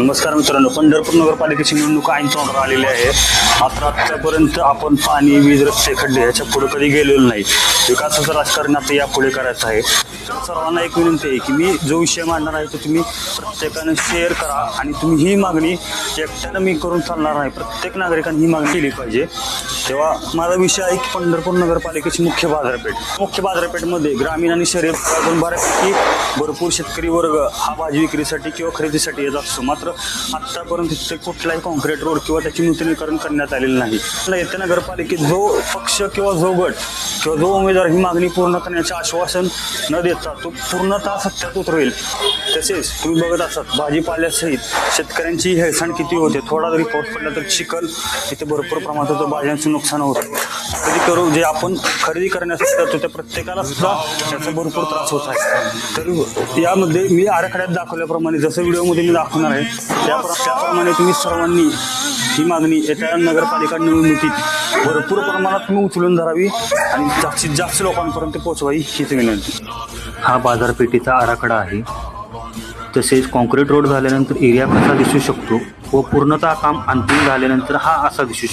नमस्कार मित्रांनो, पंढरपूर नगरपालिकेची निवडणूक ऐन तोंडावर आलेली आहे. मात्र आतापर्यंत आपण पाणी, वीज, रस्ते, खड्डे याच्या पुढे कधी गेलेलो नाही. विकासाचं राजकारण आता यापुढे करायचं आहे. तर सर्वांना एक विनंती आहे की मी जो विषय मांडणार आहे तो तुम्ही प्रत्येकाने शेअर करा आणि तुम्ही ही मागणी एकट्यानं मी करून चालणार नाही. प्रत्येक नागरिकांनी ही मागणी केली पाहिजे. तेव्हा माझा विषय आहे की पंढरपूर नगरपालिकेची मुख्य बाजारपेठमध्ये ग्रामीण आणि शहरी भागातून बऱ्यापैकी भरपूर शेतकरी वर्ग हा भाजी विक्रीसाठी किंवा खरेदीसाठी येत असतो. मात्र आतापर्यंत तिथे कुठलाही कॉन्क्रीट रोड किंवा त्याचे नूतनीकरण करण्यात आलेलं नाही. येत्या नगरपालिकेत जो पक्ष किंवा जो गट किंवा जो उमेदवार ही मागणी पूर्ण करण्याचे आश्वासन न देता तो पूर्णतः सत्यात उतरवेल. तसेच तुम्ही बघत असतात भाजीपाल्यासहित शेतकऱ्यांची हेळसांड किती होते. थोडा जरी पाऊस पडला तर चिखल इथे भरपूर प्रमाणात होतं, भाज्यांचं नुकसान होतं. जे आपण खरेदी करण्यासाठी जातो त्या प्रत्येकाला सुद्धा त्याचा भरपूर त्रास होत आहे. तर यामध्ये मी आराखड्यात दाखवल्याप्रमाणे जसं व्हिडिओमध्ये मी दाखवणार आहे त्याप्रमाणे तुम्ही सर्वांनी ही मागणी येत्या नगरपालिका निवडणुकीत भरपूर प्रमाणात तुम्ही उचलून धरावी आणि जास्तीत जास्त लोकांपर्यंत पोहोचवावी हीच विनंती. हा बाजारपेठेचा आराखडा आहे. तसेच कॉन्क्रीट रोड झाल्यानंतर एरिया कसा दिसू शकतो व पूर्णतः काम अंतिम झाल्यानंतर हा असा दिसू शकतो.